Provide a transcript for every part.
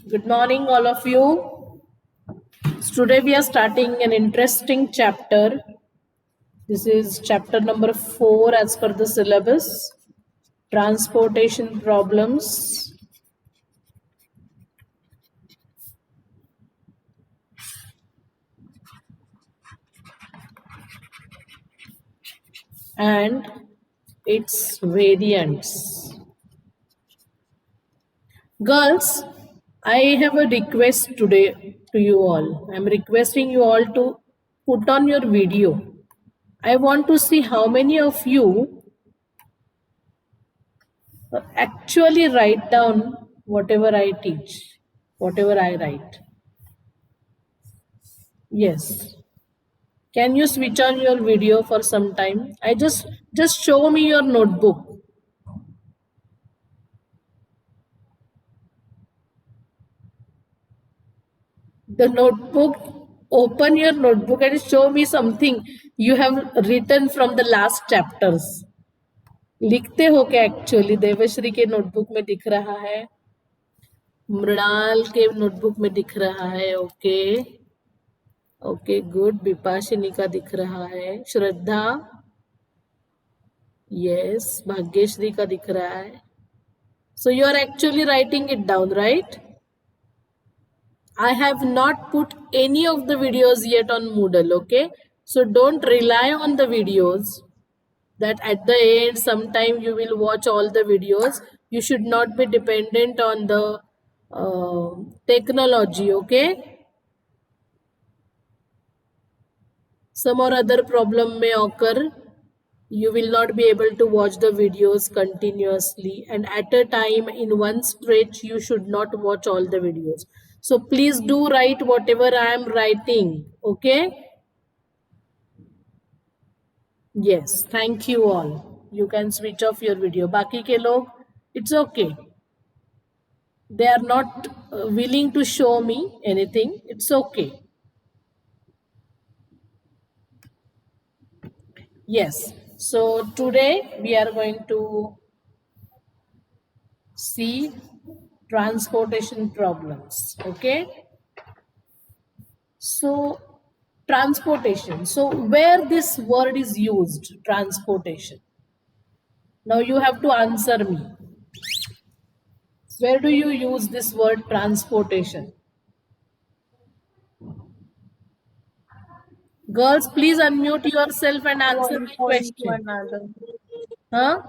Good morning, all of you. Today we are starting an interesting chapter. This is chapter number 4 as per the syllabus. Transportation problems. And its variants. Girls, I have a request today to you all. I'm requesting you all to put on your video. I want to see how many of you actually write down whatever I teach, whatever I write. Yes. Can you switch on your video for some time? Just show me your notebook. The notebook, open your notebook and show me something you have written from the last chapters. लिखते हो क्या actually? Devshri के notebook में दिख रहा है, मृणाल के notebook में दिख रहा है. Okay okay good. विपाशिनी का दिख रहा है. श्रद्धा, यस. भाग्यश्री का दिख रहा है. So you are actually writing it down, right? I have not put any of the videos yet on Moodle, okay? So don't rely on the videos that at the end sometime you will watch all the videos. You should not be dependent on the technology, okay? Some or other problem may occur. You will not be able to watch the videos continuously, and at a time in one stretch you should not watch all the videos. So please do write whatever I am writing, okay? Yes, thank you all. You can switch off your video. Baki ke log, it's okay. They are not willing to show me anything. It's okay. Yes. So today we are going to see transportation problems. Okay. So transportation. So where this word is used, transportation. Now you have to answer me. Where do you use this word transportation? Girls, please unmute yourself and answer One my point to question. another. Huh?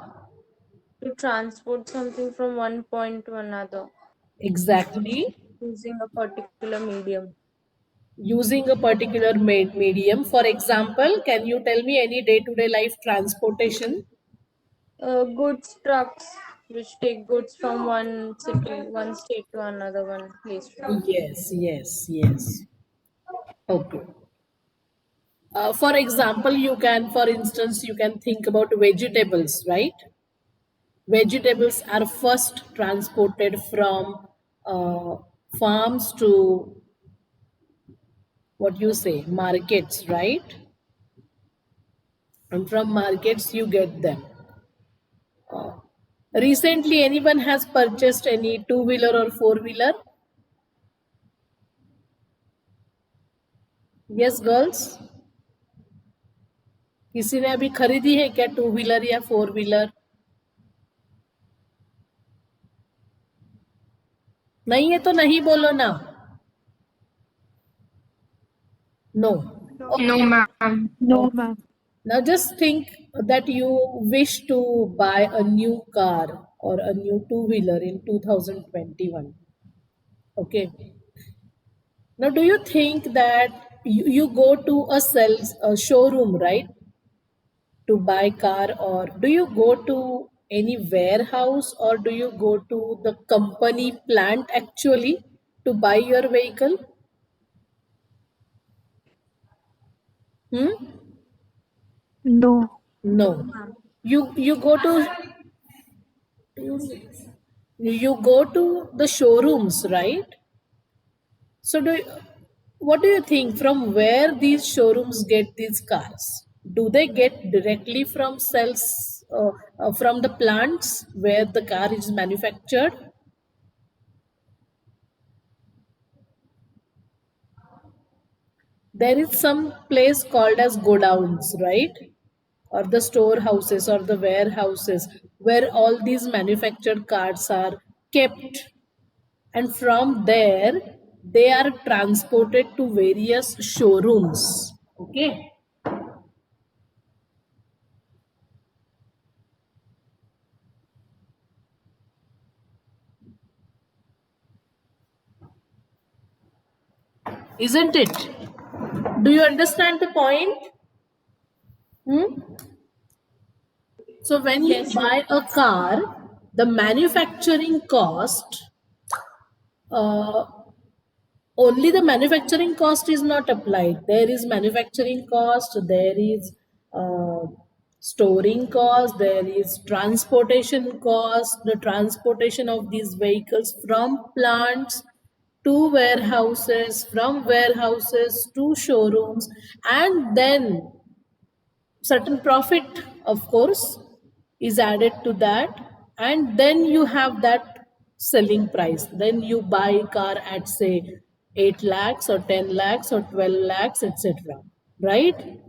To transport something from one point to another Exactly. using a particular medium. Using a particular medium. For example, can you tell me any day-to-day life transportation? Goods trucks which take goods from one city, one state to another, one place to another. Yes, yes, yes. Okay. For example, for instance, you can think about vegetables, right? Vegetables are first transported from farms to what you say, markets, right? And from markets, you get them. Recently, anyone has purchased any two-wheeler or four-wheeler? Yes, girls? किसी ने अभी खरीदी है क्या two wheeler या four wheeler? नहीं है तो नहीं बोलो ना. No. No, ma'am. No, ma'am. Now just think that you wish to buy a new car or a new two-wheeler in 2021. Okay. Now do you think that you go to a showroom, right? To buy car, or do you go to any warehouse, or do you go to the company plant actually to buy your vehicle? Hmm? No. No. You go to you go to the showrooms, right? So what do you think, from where these showrooms get these cars? Do they get directly from from the plants where the car is manufactured? there is some place called as godowns, right? Or the storehouses or the warehouses where all these manufactured cars are kept, and from there they are transported to various showrooms. Okay. Isn't it? Do you understand the point? So when you Yes, buy a car, the manufacturing cost, uh, only the manufacturing cost is not applied. There is manufacturing cost, there is uh, storing cost, there is transportation cost, the transportation of these vehicles from plants to warehouses, from warehouses to showrooms, and then certain profit, of course, is added to that, and then you have that selling price. Then you buy a car at say 8 lakhs or 10 lakhs or 12 lakhs, etc., right?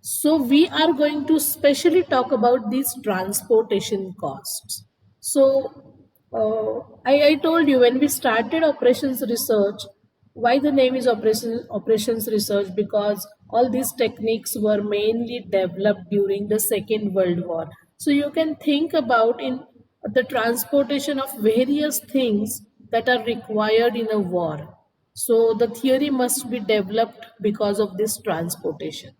So we are going to specially talk about these transportation costs. So I told you when we started operations research, why the name is operations research, because all these techniques were mainly developed during the Second World War. So you can think about in the transportation of various things that are required in a war. So the theory must be developed because of this transportation.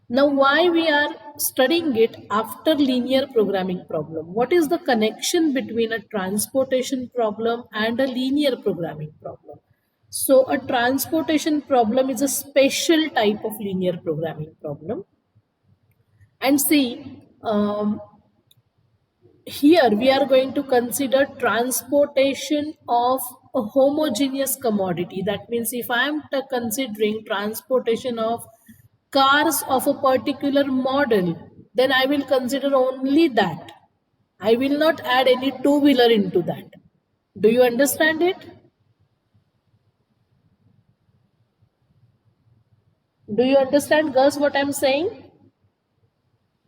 Now, why we are studying it after linear programming problem? What is the connection between a transportation problem and a linear programming problem? So, a transportation problem is a special type of linear programming problem. And see, here we are going to consider transportation of a homogeneous commodity. That means if I am considering transportation of cars of a particular model, then I will consider only that. I will not add any two-wheeler into that. Do you understand it? Do you understand, girls, what I'm saying?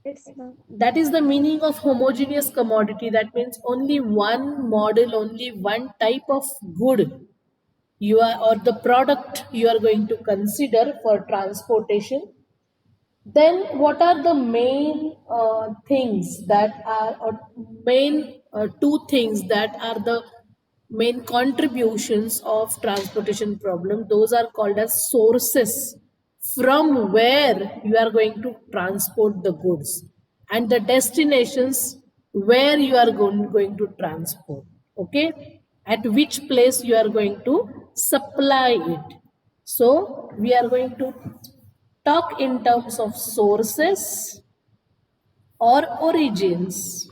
yes, ma'am. That is the meaning of homogeneous commodity. That means only one model, only one type of good you are, or the product you are going to consider for transportation. Then what are the main things that are, or main two things that are the main contributions of transportation problem? Those are called as sources from where you are going to transport the goods, and the destinations where you are going to transport. Okay, at which place you are going to supply it. So we are going to talk in terms of sources or origins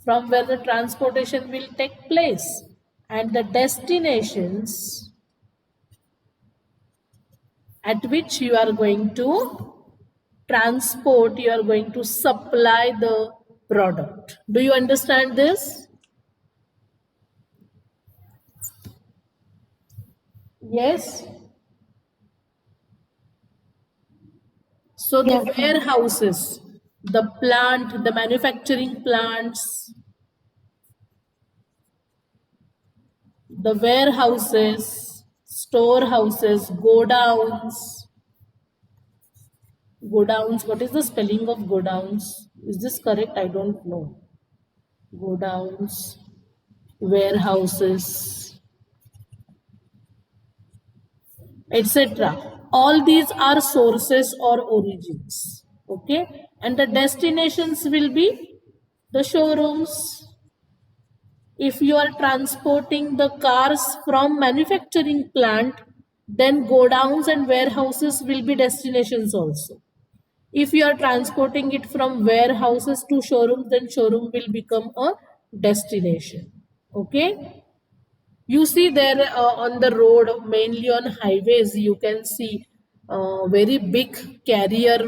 from where the transportation will take place, and the destinations at which you are going to transport, you are going to supply the product. Do you understand this? Yes. So the Yes, ma'am. warehouses, the plant, the manufacturing plants, the warehouses, storehouses, godowns. Godowns, what is the spelling of godowns? Is this correct? I don't know. Godowns, warehouses, etc. All these are sources or origins. Okay, and the destinations will be the showrooms. If you are transporting the cars from manufacturing plant, then godowns and warehouses will be destinations also. If you are transporting it from warehouses to showrooms, then showroom will become a destination. Okay. You see there on the road, mainly on highways, you can see very big carrier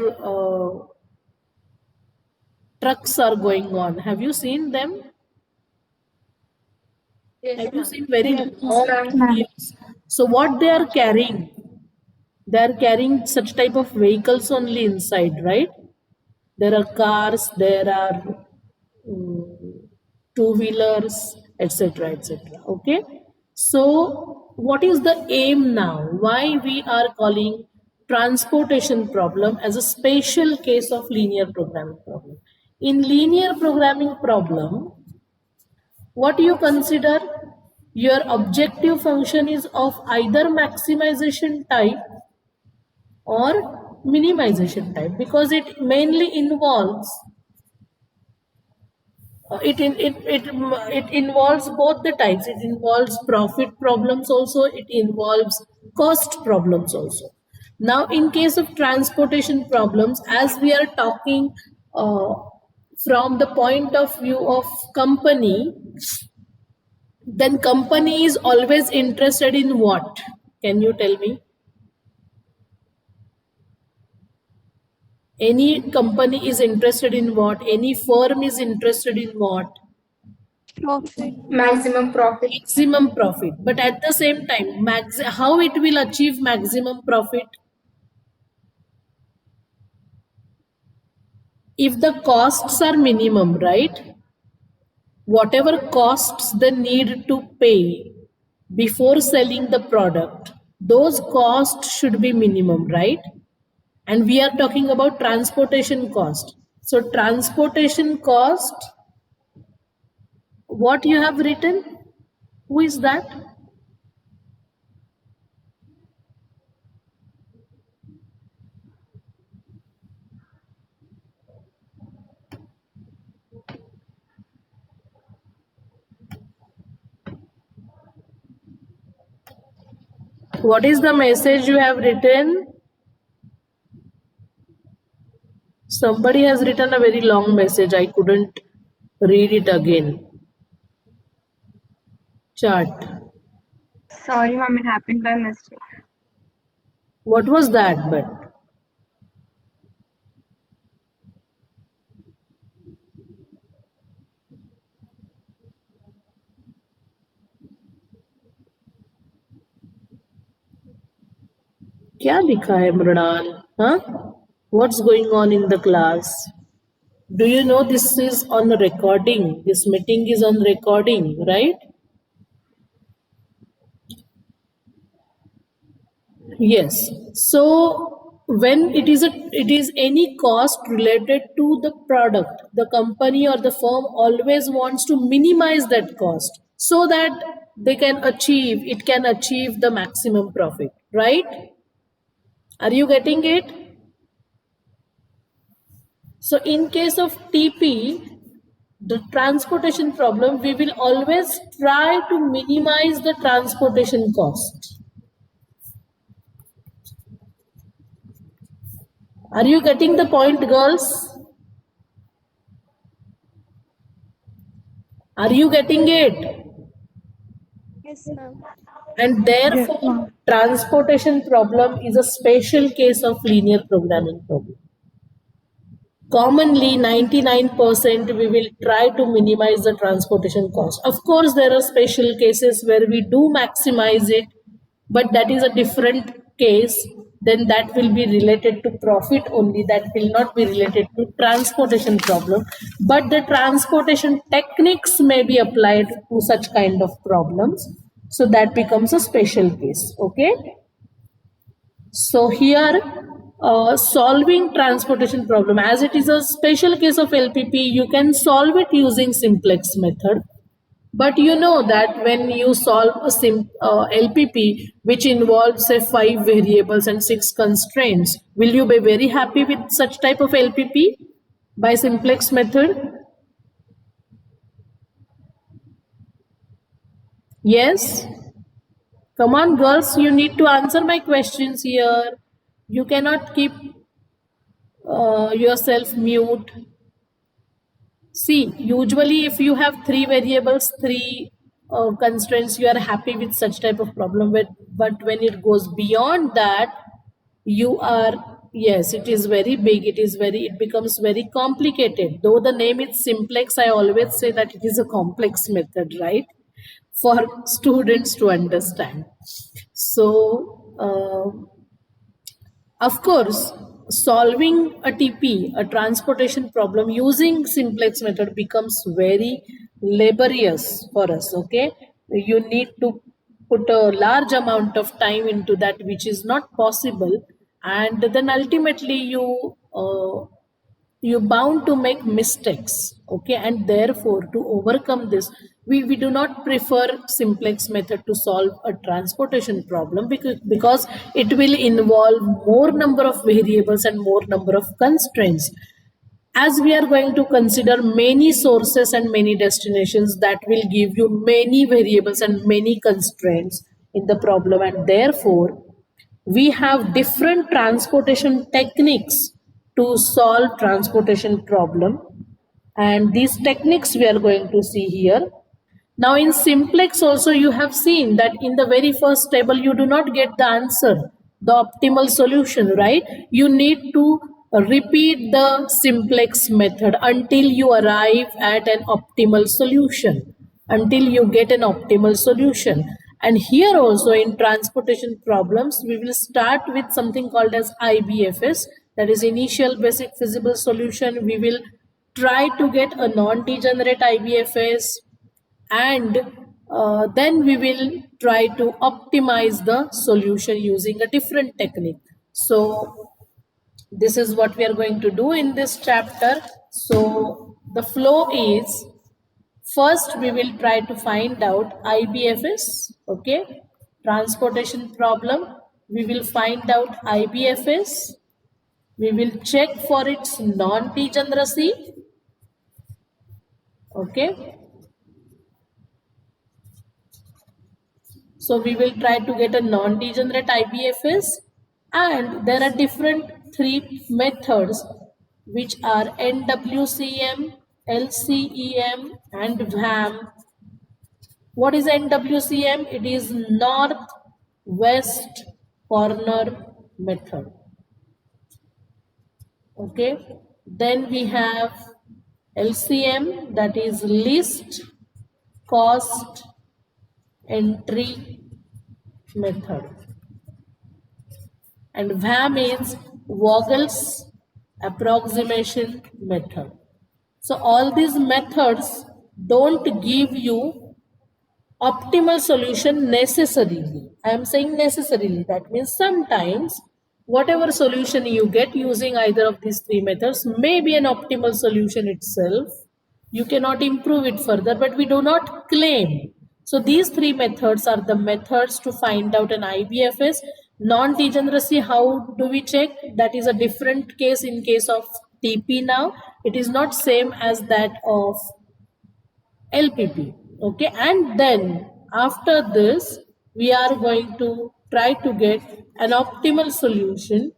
trucks are going on. Have you seen them? Yes, Have you ma'am. seen very Yes, long ma'am. wheels? So what they are carrying? They are carrying such type of vehicles only inside, right? There are cars, there are two-wheelers, etc., etc. Okay. So, what is the aim now? Why we are calling transportation problem as a special case of linear programming problem? In linear programming problem, what you consider your objective function is of either maximization type or minimization type, because it mainly involves it involves both the types. It involves profit problems also, it involves cost problems also. Now in case of transportation problems, as we are talking from the point of view of company, then company is always interested in what? Can you tell me? Any company is interested in what? Any firm is interested in what? Profit. Maximum profit. Maximum profit. But at the same time, how it will achieve maximum profit? If the costs are minimum, right? Whatever costs they need to pay before selling the product, those costs should be minimum, right? And we are talking about transportation cost. So transportation cost, what you have written? Who is that? What is the message you have written? Somebody has written a very long message. I couldn't read it again. Chat. Sorry, ma'am, it happened by mistake. What was that? But क्या लिखा है Mrinal? Huh? What's going on in the class? Do you know this is on recording? This meeting is on recording, right? Yes. So when it is any cost related to the product, the company or the firm always wants to minimize that cost so that it can achieve the maximum profit, right? Are you getting it? So in case of TP, the transportation problem, we will always try to minimize the transportation cost. Are you getting the point, girls? Are you getting it? Yes, ma'am. And therefore, ma'am. transportation problem is a special case of linear programming problem. Commonly, 99% we will try to minimize the transportation cost. Of course, there are special cases where we do maximize it, but that is a different case. Then that will be related to profit only. That will not be related to transportation problem. But the transportation techniques may be applied to such kind of problems. So that becomes a special case. Okay. So here, solving transportation problem, as it is a special case of LPP, you can solve it using simplex method. But you know that when you solve a LPP, which involves say 5 variables and 6 constraints, will you be very happy with such type of LPP by simplex method? Yes? Come on, girls, you need to answer my questions here. You cannot keep yourself mute. See, usually if you have 3 variables, 3 constraints, you are happy with such type of problem. But when it goes beyond that, you are, yes, it is very big. It becomes very complicated. Though the name is simplex, I always say that it is a complex method, right? For students to understand. So, Of course, solving a TP, a transportation problem using simplex method becomes very laborious for us. Okay, you need to put a large amount of time into that, which is not possible, and then ultimately you're bound to make mistakes. Okay, and therefore to overcome this, we do not prefer simplex method to solve a transportation problem, because it will involve more number of variables and more number of constraints, as we are going to consider many sources and many destinations that will give you many variables and many constraints in the problem, and therefore we have different transportation techniques to solve transportation problem, and these techniques we are going to see here. Now in simplex also you have seen that in the very first table you do not get the answer, the optimal solution, right? You need to repeat the simplex method until you arrive at an optimal solution, until you get an optimal solution. And here also in transportation problems, we will start with something called as IBFS, that is initial basic feasible solution. We will try to get a non-degenerate IBFS, and then we will try to optimize the solution using a different technique. So this is what we are going to do in this chapter. So the flow is, first we will try to find out IBFS, okay, transportation problem. We will find out IBFS. We will check for its non-degeneracy, okay. So we will try to get a non-degenerate IBFS, and there are different three methods which are NWCM, LCEM and VAM. What is NWCM? It is north-west corner method. Okay. Then we have LCM, that is least cost entry method, and VAM is Vogel's approximation method. So all these methods don't give you optimal solution necessarily. I am saying necessarily, that means sometimes whatever solution you get using either of these three methods may be an optimal solution itself. You cannot improve it further, but we do not claim. So these three methods are the methods to find out an IBFS. Non-degeneracy, how do we check? That is a different case in case of TP now. It is not same as that of LPP. Okay, and then after this, we are going to try to get an optimal solution,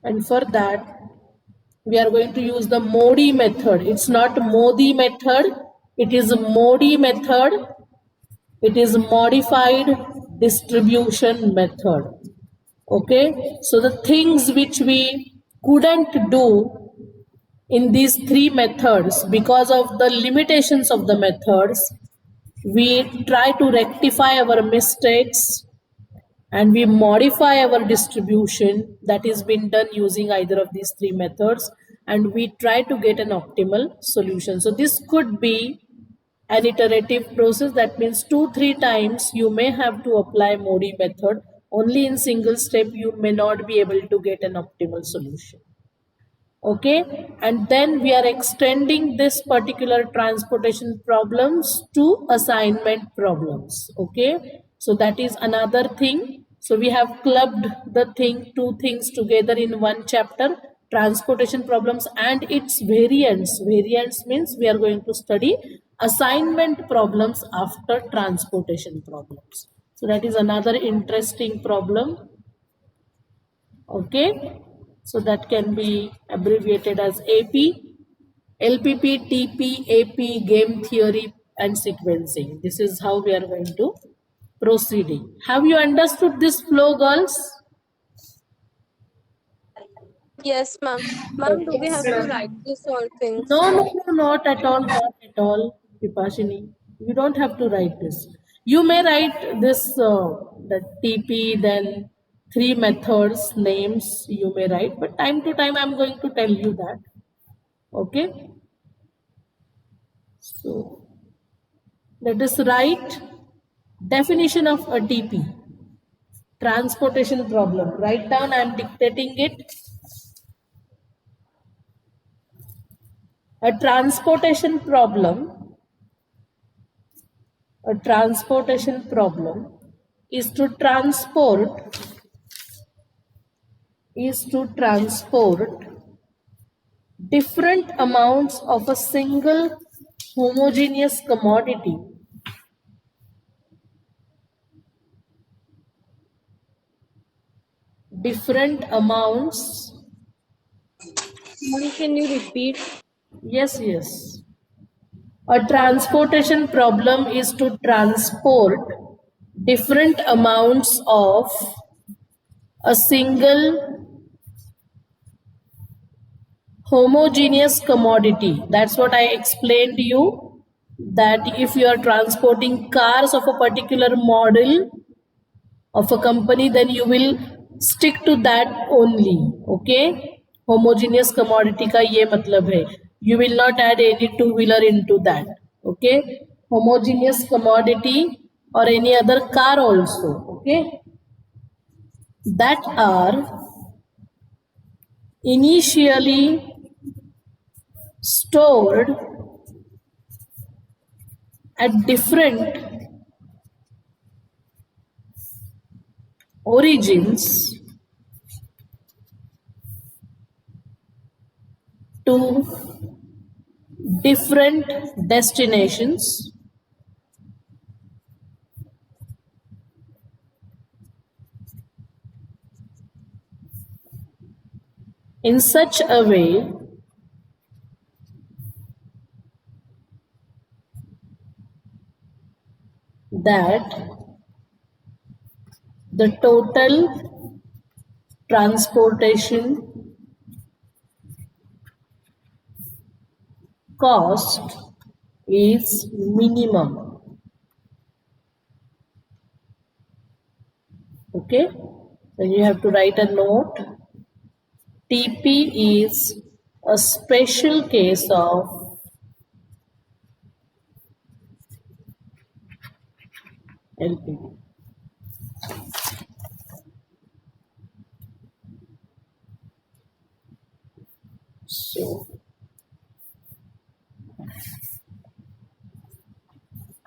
and for that, we are going to use the Modi method. It's not Modi method, it is Modi method. It is modified distribution method. Okay, so the things which we couldn't do in these three methods because of the limitations of the methods, we try to rectify our mistakes and we modify our distribution that is been done using either of these three methods, and we try to get an optimal solution. So this could be an iterative process. That means 2-3 times you may have to apply Modi method. Only in single step you may not be able to get an optimal solution. Okay, and then we are extending this particular transportation problems to assignment problems. Okay, so that is another thing. So we have clubbed the two things together in one chapter, transportation problems and its variants. Variants means we are going to study assignment problems after transportation problems. So that is another interesting problem. Okay, so that can be abbreviated as AP, LPP, TP, AP, game theory and sequencing. This is how we are going to proceeding. Have you understood this flow, girls? Yes, ma'am. Ma'am, do we have to write this all things? No, not at all, Vipashini. You don't have to write this. You may write this, the TP, then Three methods, names you may write, but time to time I'm going to tell you that. Okay. So let us write definition of a TP. Transportation problem. Write down, I'm dictating it. A transportation problem, a transportation problem is to transport different amounts of a single homogeneous commodity different amounts. Ma'am, can you repeat? Yes. A transportation problem is to transport different amounts of a single homogeneous commodity. That's what I explained to you, that if you are transporting cars of a particular model of a company, then you will stick to that only. Okay, homogeneous commodity का ये मतलब है, you will not add any two-wheeler into that. Okay, homogeneous commodity or any other car also. Okay, that are initially stored at different origins to different destinations in such a way that the total transportation cost is minimum. Okay, then you have to write a note. TP is a special case of LPD. So,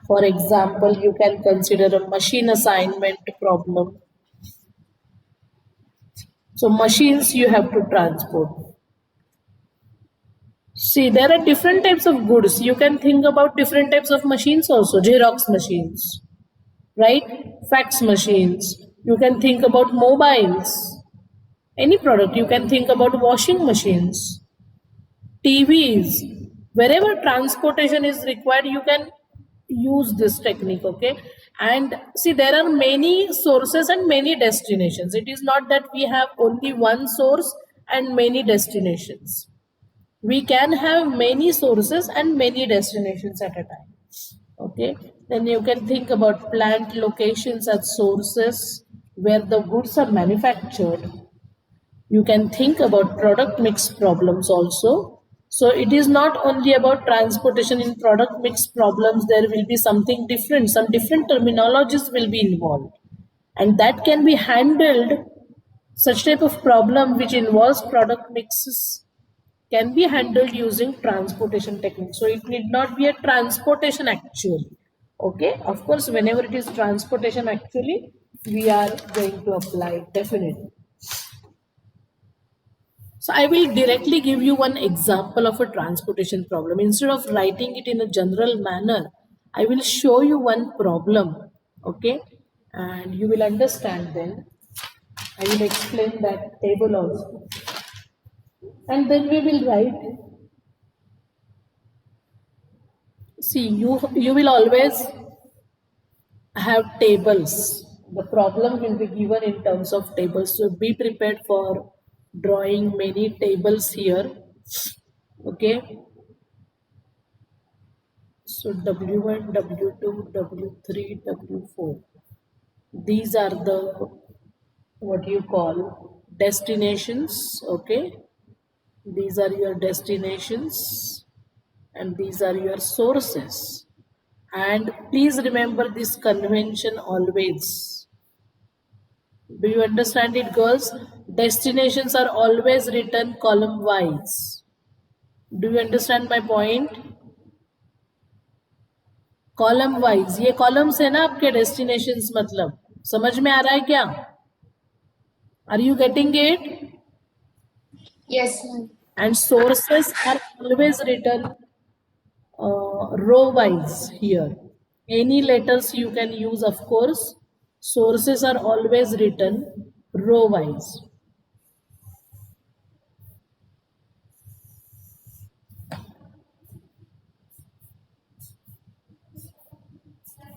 for example, you can consider a machine assignment problem. So, machines you have to transport. See, there are different types of goods. You can think about different types of machines also. Xerox machines, right? Fax machines. You can think about mobiles. Any product. You can think about washing machines, TVs. Wherever transportation is required, you can use this technique. Okay. And see, there are many sources and many destinations. It is not that we have only one source and many destinations. We can have many sources and many destinations at a time. Okay, then you can think about plant locations as sources where the goods are manufactured. You can think about product mix problems also. So it is not only about transportation. In product mix problems there will be something different, some different terminologies will be involved, and that can be handled. Such type of problem which involves product mixes can be handled using transportation technique. So it need not be a transportation actually. Okay, of course, whenever it is transportation actually, we are going to apply it definitely. So I will directly give you one example of a transportation problem. Instead of writing it in a general manner, I will show you one problem. Okay, and you will understand then. I will explain that table also. And then we will write. See, you will always have tables. The problem will be given in terms of tables. So be prepared for drawing many tables here. Okay. So W1, W2, W3, W4. These are the what you call destinations. Okay, these are your destinations and these are your sources. And please remember this convention always. Do you understand it, girls? Destinations are always written column wise. Do you understand my point? Column wise, ये columns है ना आपके destinations, मतलब समझ में आ रहा है क्या? Are you getting it? Yes, ma'am. And sources are always written row wise here. Any letters you can use, of course. Sources are always written row wise.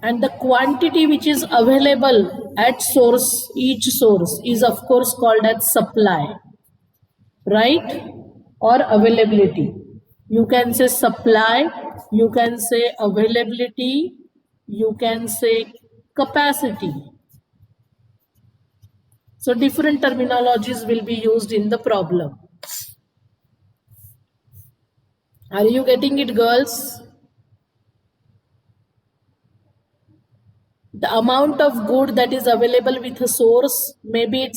And the quantity which is available at source, each source, is of course called as supply, right? Or availability. You can say supply, you can say availability, you can say capacity. So different terminologies will be used in the problem. Are you getting it, girls? The amount of good that is available with a source, maybe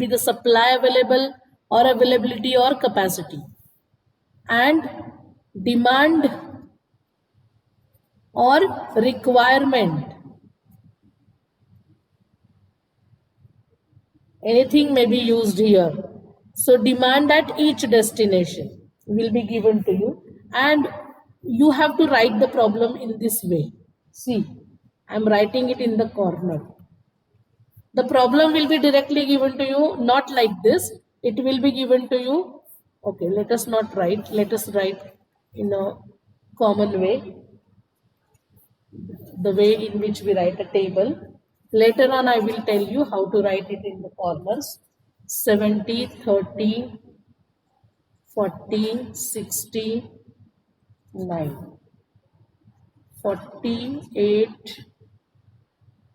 the supply available, or availability, or capacity. And demand or requirement, anything may be used here. So demand at each destination will be given to you, and you have to write the problem in this way. See, I'm writing it in the corner. The problem will be directly given to you, not like this. It will be given to you. Okay, let us not write. Let us write in a common way, the way in which we write a table. Later on, I will tell you how to write it in the corners. 70, 30, 40, 60, 9, 48,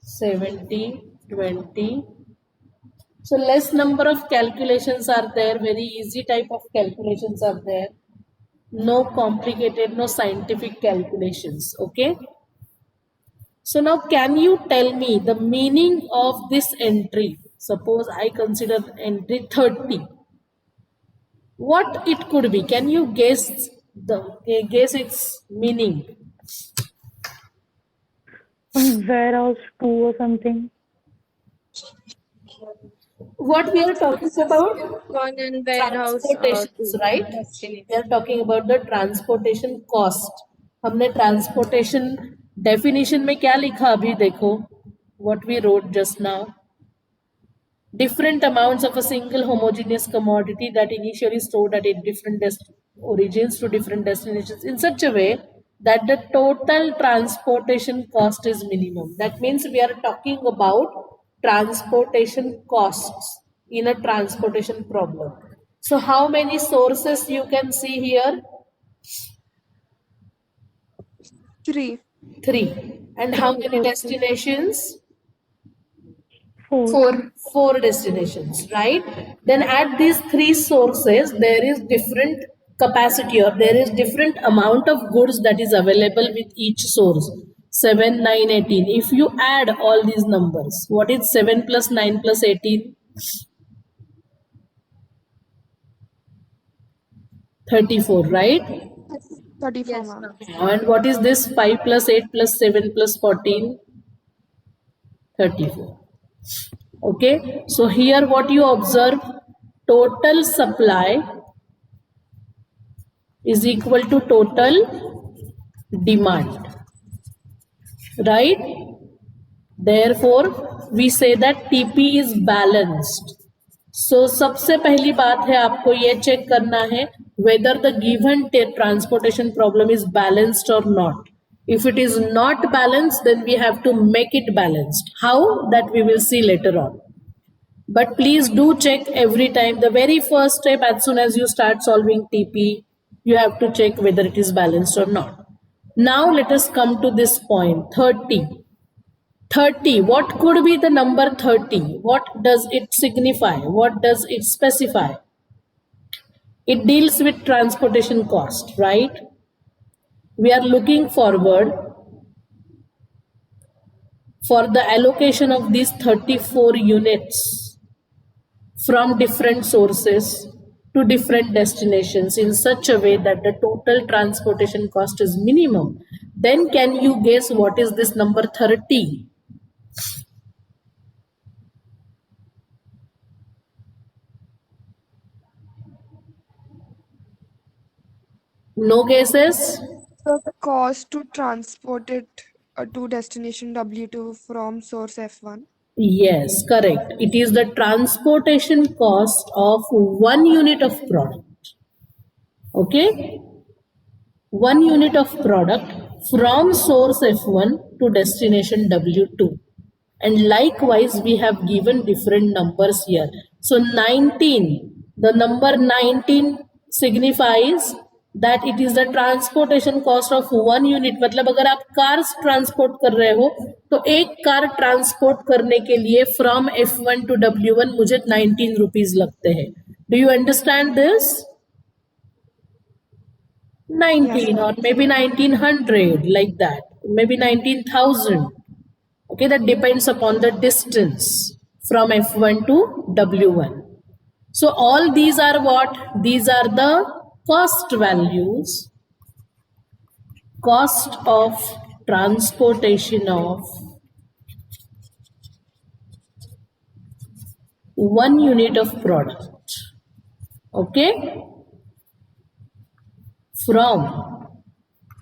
70, 20. So less number of calculations are there, very easy type of calculations are there. No complicated, no scientific calculations, okay? So now can you tell me the meaning of this entry? Suppose I consider entry 30. What it could be? Can you guess its meaning? Warehouse 2 or something. What we are talking about? One and warehouse. Transportations, right? We are talking about the transportation cost. हमने transportation definition में क्या लिखा अभी देखो? What we wrote just now. Different amounts of a single homogeneous commodity that initially stored at different origins to different destinations in such a way that the total transportation cost is minimum. That means we are talking about transportation costs in a transportation problem. So how many sources you can see here? 3. 3. And how many destinations? 4. 4 destinations, right? Then at these 3 sources, there is different capacity, or there is different amount of goods that is available with each source. 7, 9, 18. If you add all these numbers, what is 7 plus 9 plus 18? 34, right? 34, Yes, ma'am. ma'am. And what is this? 5 plus 8 plus 7 plus 14? 34. Okay, so here what you observe, total supply is equal to total demand, right? Therefore, we say that TP is balanced. So सबसे पहली बात है आपको ये check करना है whether the given transportation problem is balanced or not. If it is not balanced, then we have to make it balanced. How? That we will see later on. But please do check every time. The very first step, as soon as you start solving TP, you have to check whether it is balanced or not. Now let us come to this point, 30. 30. What could be the number 30? What does it signify? What does it specify? It deals with transportation cost, right? We are looking forward for the allocation of these 34 units from different sources to different destinations in such a way that the total transportation cost is minimum. Then can you guess what is this number 30? No guesses? The cost to transport it to destination W2 from source F1. Yes, correct. It is the transportation cost of 1 unit of product. Okay? 1 unit of product from source F1 to destination W2. And likewise, we have given different numbers here. So 19, the number 19 signifies that it is the transportation cost of 1 unit. मतलब अगर आप cars transport कर रहे हो तो एक car transport करने के लिए from F1 to W1 मुझे 19 rupees लगते हैं. Do you understand this? 19 or maybe 1900, like that, maybe 19,000. Okay, that depends upon the distance from F1 to W1. So all these are what? These are the cost values, cost of transportation of 1 unit of product. Okay, from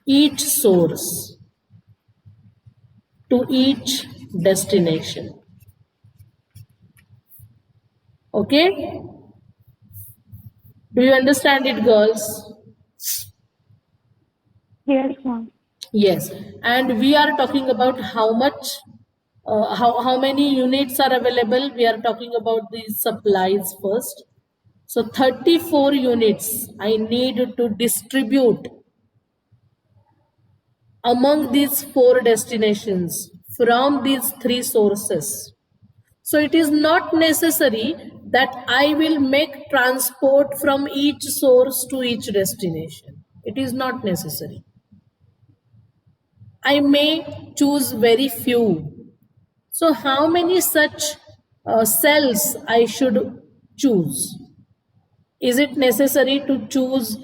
each source to each destination. Okay? Do you understand it, girls? Yes, ma'am. Yes. And we are talking about how much, how many units are available. We are talking about the supplies first. So 34 units I need to distribute among these 4 destinations from these 3 sources. So it is not necessary that I will make transport from each source to each destination. It is not necessary. I may choose very few. So how many such cells I should choose? Is it necessary to choose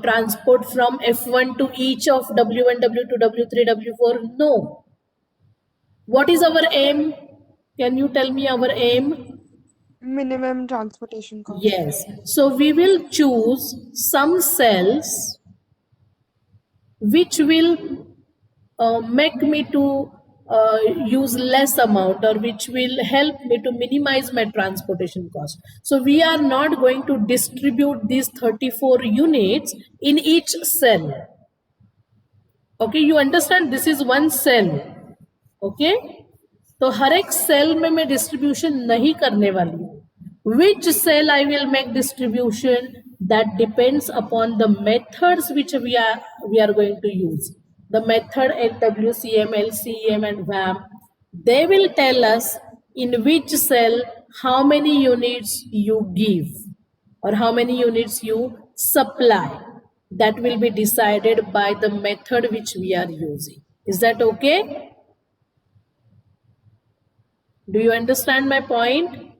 transport from F1 to each of W1, W2, W3, W4? No. What is our aim? Can you tell me our aim? Minimum transportation cost. Yes. So we will choose some cells which will make me to use less amount, or which will help me to minimize my transportation cost. So we are not going to distribute these 34 units in each cell. Okay, you understand, this is one cell. Okay, तो हर एक cell में मैं distribution नहीं करने वाली हूँ. Which cell I will make distribution, that depends upon the methods which we are going to use. The method LWCM, LCEM and VAM, they will tell us in which cell how many units you give or how many units you supply. That will be decided by the method which we are using. Is that okay? Do you understand my point?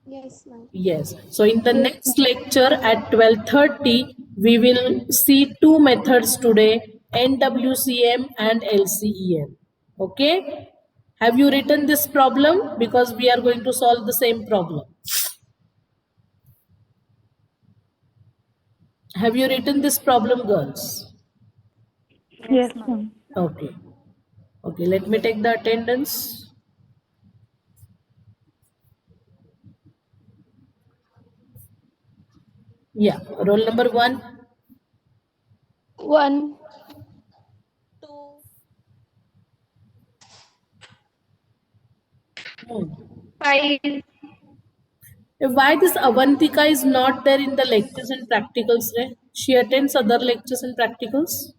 Yes, ma'am. Yes. So in the next lecture at 12:30, we will see 2 methods today, NWCM and LCEM. Okay? Have you written this problem? Because we are going to solve the same problem. Have you written this problem, girls? Yes, ma'am. Okay. Okay, let me take the attendance. Yeah, roll number 1. 1, 2, 5. Why this Avantika is not there in the lectures and practicals? Right? She attends other lectures and practicals.